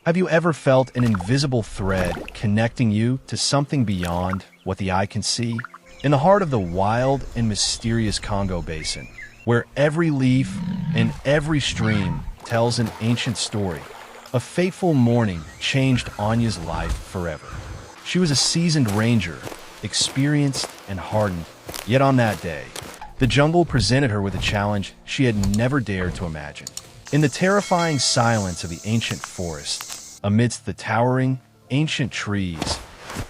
Have you ever felt an invisible thread connecting you to something beyond what the eye can see? In the heart of the wild and mysterious Congo Basin, where every leaf and every stream tells an ancient story, a fateful morning changed Anya's life forever. She was a seasoned ranger, experienced and hardened, yet on that day, the jungle presented her with a challenge she had never dared to imagine. In the terrifying silence of the ancient forest, amidst the towering, ancient trees,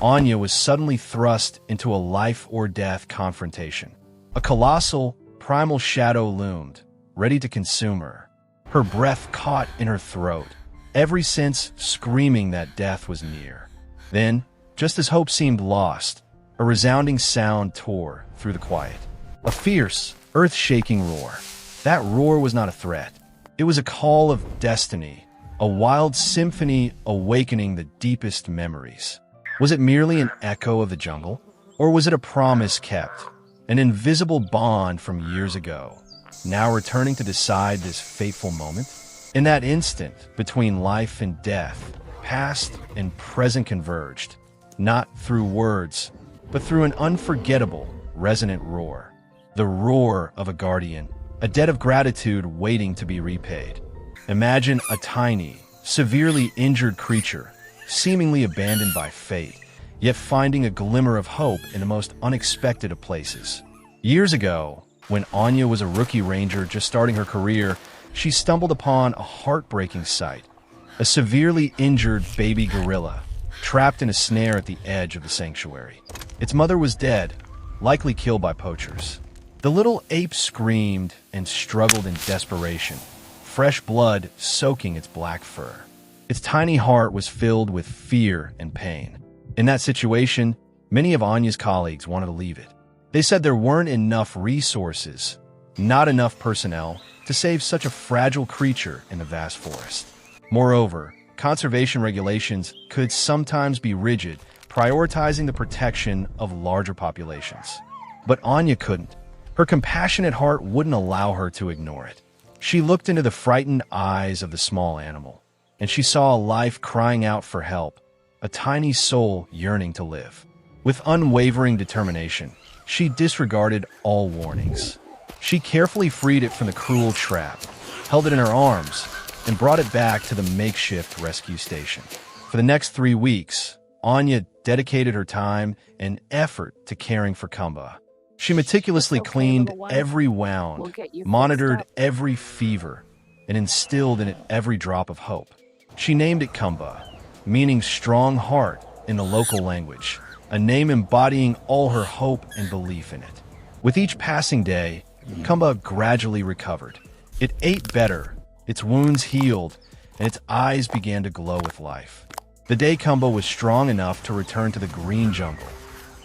Anya was suddenly thrust into a life-or-death confrontation. A colossal, primal shadow loomed, ready to consume her. Her breath caught in her throat, every sense screaming that death was near. Then, just as hope seemed lost, a resounding sound tore through the quiet. A fierce, earth-shaking roar. That roar was not a threat. It was a call of destiny, a wild symphony awakening the deepest memories. Was it merely an echo of the jungle? Or was it a promise kept, an invisible bond from years ago, now returning to decide this fateful moment? In that instant, between life and death, past and present converged, not through words, but through an unforgettable, resonant roar. The roar of a guardian, a debt of gratitude waiting to be repaid. Imagine a tiny, severely injured creature, seemingly abandoned by fate, yet finding a glimmer of hope in the most unexpected of places. Years ago, when Anya was a rookie ranger just starting her career, she stumbled upon a heartbreaking sight. A severely injured baby gorilla, trapped in a snare at the edge of the sanctuary. Its mother was dead, likely killed by poachers. The little ape screamed and struggled in desperation, fresh blood soaking its black fur. Its tiny heart was filled with fear and pain. In that situation, many of Anya's colleagues wanted to leave it. They said there weren't enough resources, not enough personnel, to save such a fragile creature in the vast forest. Moreover, conservation regulations could sometimes be rigid, prioritizing the protection of larger populations. But Anya couldn't. Her compassionate heart wouldn't allow her to ignore it. She looked into the frightened eyes of the small animal, and she saw a life crying out for help, a tiny soul yearning to live. With unwavering determination, she disregarded all warnings. She carefully freed it from the cruel trap, held it in her arms, and brought it back to the makeshift rescue station. For the next 3 weeks, Anya dedicated her time and effort to caring for Kumba. She meticulously cleaned every wound, monitored every fever, and instilled in it every drop of hope. She named it Kumba, meaning strong heart in the local language, a name embodying all her hope and belief in it. With each passing day, Kumba gradually recovered. It ate better, its wounds healed, and its eyes began to glow with life. The day Kumba was strong enough to return to the green jungle,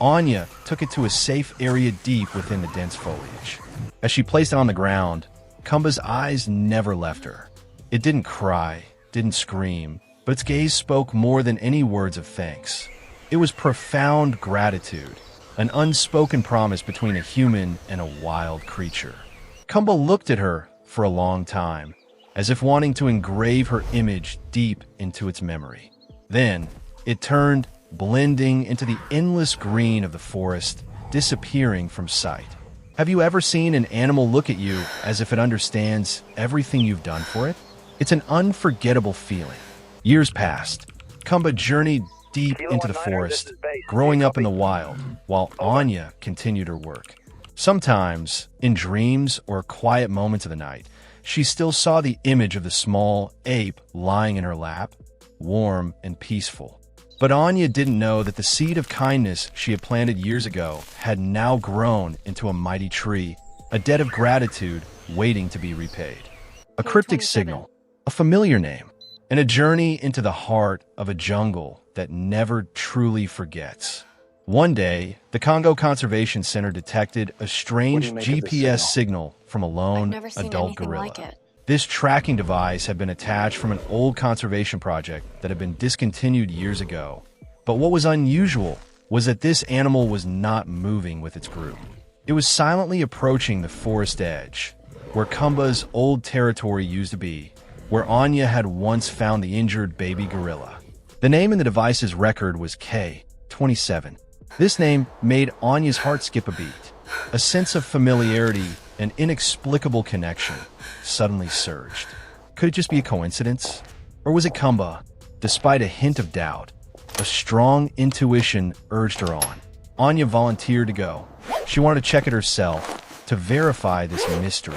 Anya took it to a safe area deep within the dense foliage. As she placed it on the ground, Kumba's eyes never left her. It didn't cry, didn't scream, but its gaze spoke more than any words of thanks. It was profound gratitude, an unspoken promise between a human and a wild creature. Kumba looked at her for a long time, as if wanting to engrave her image deep into its memory. Then, it turned, blending into the endless green of the forest, disappearing from sight. Have you ever seen an animal look at you as if it understands everything you've done for it? It's an unforgettable feeling. Years passed. Kumba journeyed deep into the forest, growing up in the wild, while Anya continued her work. Sometimes, in dreams or quiet moments of the night, she still saw the image of the small ape lying in her lap, warm and peaceful. But Anya didn't know that the seed of kindness she had planted years ago had now grown into a mighty tree, a debt of gratitude waiting to be repaid. A cryptic signal, a familiar name, and a journey into the heart of a jungle that never truly forgets. One day, the Congo Conservation Center detected a strange GPS signal from a lone adult gorilla. This tracking device had been attached from an old conservation project that had been discontinued years ago. But what was unusual was that this animal was not moving with its group. It was silently approaching the forest edge, where Kumba's old territory used to be, where Anya had once found the injured baby gorilla. The name in the device's record was K27. This name made Anya's heart skip a beat. A sense of familiarity and inexplicable connection suddenly surged. Could it just be a coincidence? Or was it Kumba? Despite a hint of doubt, a strong intuition urged her on. Anya volunteered to go. She wanted to check it herself, to verify this mystery.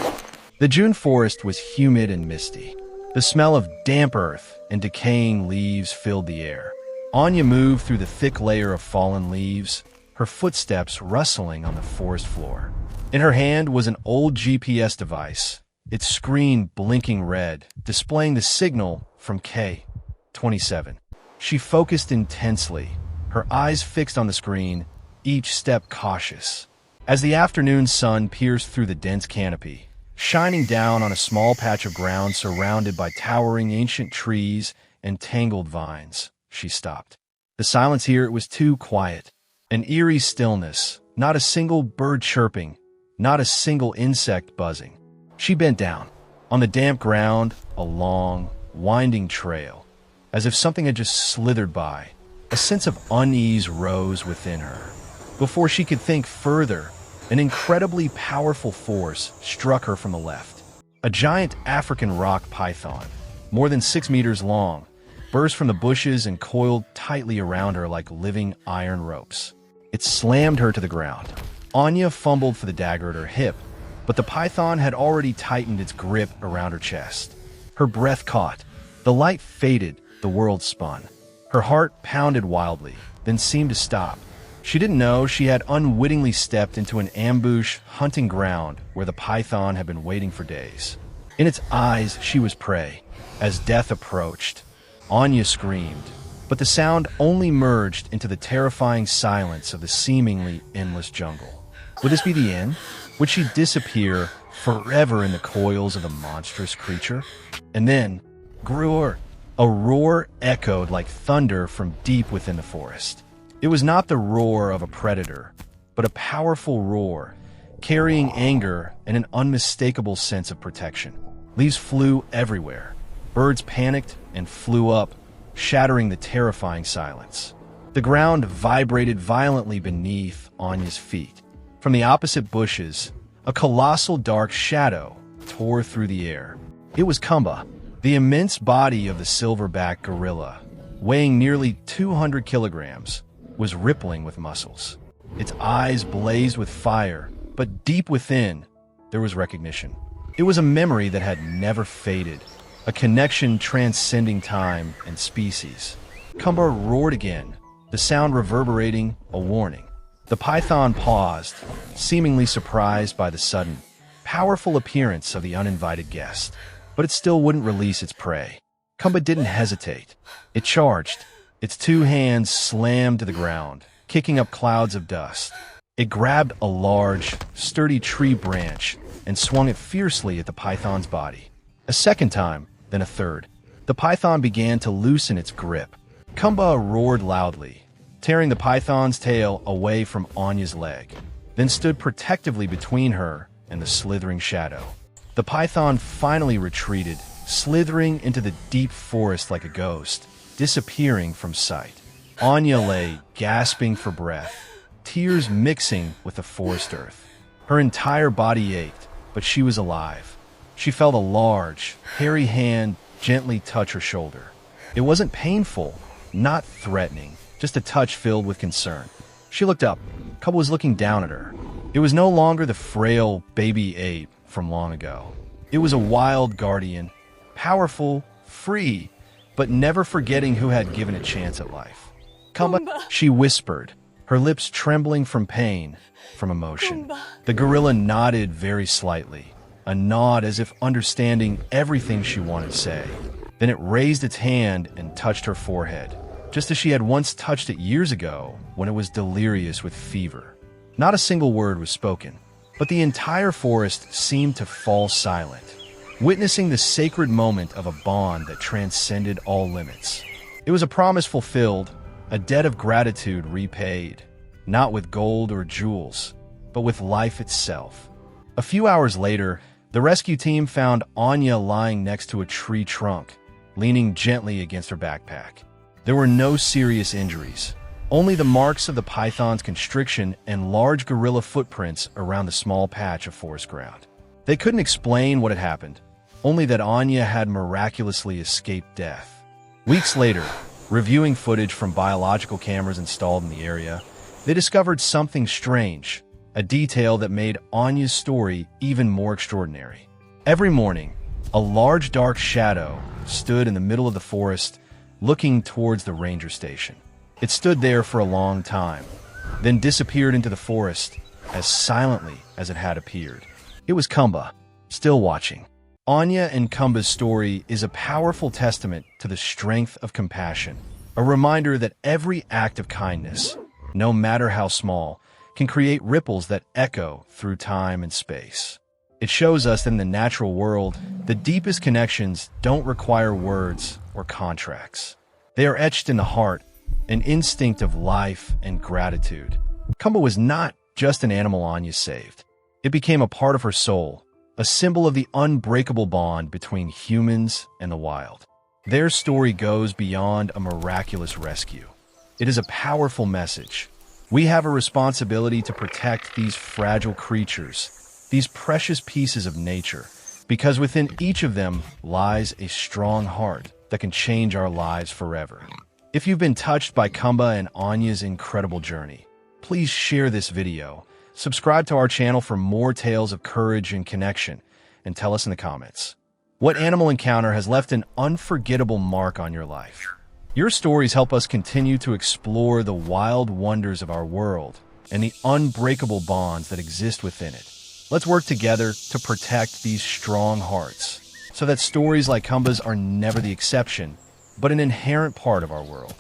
The June forest was humid and misty. The smell of damp earth and decaying leaves filled the air. Anya moved through the thick layer of fallen leaves, her footsteps rustling on the forest floor. In her hand was an old GPS device, its screen blinking red, displaying the signal from K27. She focused intensely, her eyes fixed on the screen, each step cautious. As the afternoon sun pierced through the dense canopy, shining down on a small patch of ground surrounded by towering ancient trees and tangled vines, she stopped. The silence here was too quiet. An eerie stillness, not a single bird chirping, not a single insect buzzing. She bent down. On the damp ground, a long, winding trail. As if something had just slithered by, a sense of unease rose within her. Before she could think further, an incredibly powerful force struck her from the left. A giant African rock python, more than 6 meters long, burst from the bushes and coiled tightly around her like living iron ropes. It slammed her to the ground. Anya fumbled for the dagger at her hip, but the python had already tightened its grip around her chest. Her breath caught. The light faded, the world spun. Her heart pounded wildly, then seemed to stop. She didn't know she had unwittingly stepped into an ambush hunting ground where the python had been waiting for days. In its eyes, she was prey. As death approached, Anya screamed, but the sound only merged into the terrifying silence of the seemingly endless jungle. Would this be the end? Would she disappear forever in the coils of the monstrous creature? And then, roar! A roar echoed like thunder from deep within the forest. It was not the roar of a predator, but a powerful roar, carrying anger and an unmistakable sense of protection. Leaves flew everywhere. Birds panicked and flew up, shattering the terrifying silence. The ground vibrated violently beneath Anya's feet. From the opposite bushes, a colossal dark shadow tore through the air. It was Kumba, the immense body of the silverback gorilla, weighing nearly 200 kilograms, was rippling with muscles. Its eyes blazed with fire, but deep within, there was recognition. It was a memory that had never faded, a connection transcending time and species. Kumba roared again, the sound reverberating a warning. The python paused, seemingly surprised by the sudden, powerful appearance of the uninvited guest. But it still wouldn't release its prey. Kumba didn't hesitate. It charged. Its 2 hands slammed to the ground, kicking up clouds of dust. It grabbed a large, sturdy tree branch and swung it fiercely at the python's body. A second time, then a third. The python began to loosen its grip. Kumba roared loudly, tearing the python's tail away from Anya's leg, then stood protectively between her and the slithering shadow. The python finally retreated, slithering into the deep forest like a ghost, disappearing from sight. Anya lay, gasping for breath, tears mixing with the forest earth. Her entire body ached, but she was alive. She felt a large, hairy hand gently touch her shoulder. It wasn't painful, not threatening, just a touch filled with concern. She looked up. Kumba was looking down at her. It was no longer the frail baby ape from long ago. It was a wild guardian, powerful, free, but never forgetting who had given it chance at life. Kumba, she whispered, her lips trembling from pain, from emotion. The gorilla nodded very slightly, a nod as if understanding everything she wanted to say. Then it raised its hand and touched her forehead, just as she had once touched it years ago when it was delirious with fever. Not a single word was spoken, but the entire forest seemed to fall silent, witnessing the sacred moment of a bond that transcended all limits. It was a promise fulfilled, a debt of gratitude repaid, not with gold or jewels, but with life itself. A few hours later, The rescue team found Anya lying next to a tree trunk, leaning gently against her backpack. There were no serious injuries, only the marks of the python's constriction and large gorilla footprints around the small patch of forest ground. They couldn't explain what had happened, only that Anya had miraculously escaped death. Weeks later, reviewing footage from biological cameras installed in the area, they discovered something strange, a detail that made Anya's story even more extraordinary. Every morning, a large dark shadow stood in the middle of the forest, looking towards the ranger station. It stood there for a long time, then disappeared into the forest as silently as it had appeared. It was Kumba, still watching. Anya and Kumba's story is a powerful testament to the strength of compassion, a reminder that every act of kindness, no matter how small, can create ripples that echo through time and space. It shows us that in the natural world, the deepest connections don't require words or contracts. They are etched in the heart, an instinct of life and gratitude. Kumba was not just an animal Anya saved. It became a part of her soul, a symbol of the unbreakable bond between humans and the wild. Their story goes beyond a miraculous rescue. It is a powerful message. We have a responsibility to protect these fragile creatures, these precious pieces of nature, because within each of them lies a strong heart that can change our lives forever. If you've been touched by Kumba and Anya's incredible journey, please share this video, subscribe to our channel for more tales of courage and connection, and tell us in the comments, what animal encounter has left an unforgettable mark on your life? Your stories help us continue to explore the wild wonders of our world and the unbreakable bonds that exist within it. Let's work together to protect these strong hearts so that stories like Kumba's are never the exception, but an inherent part of our world.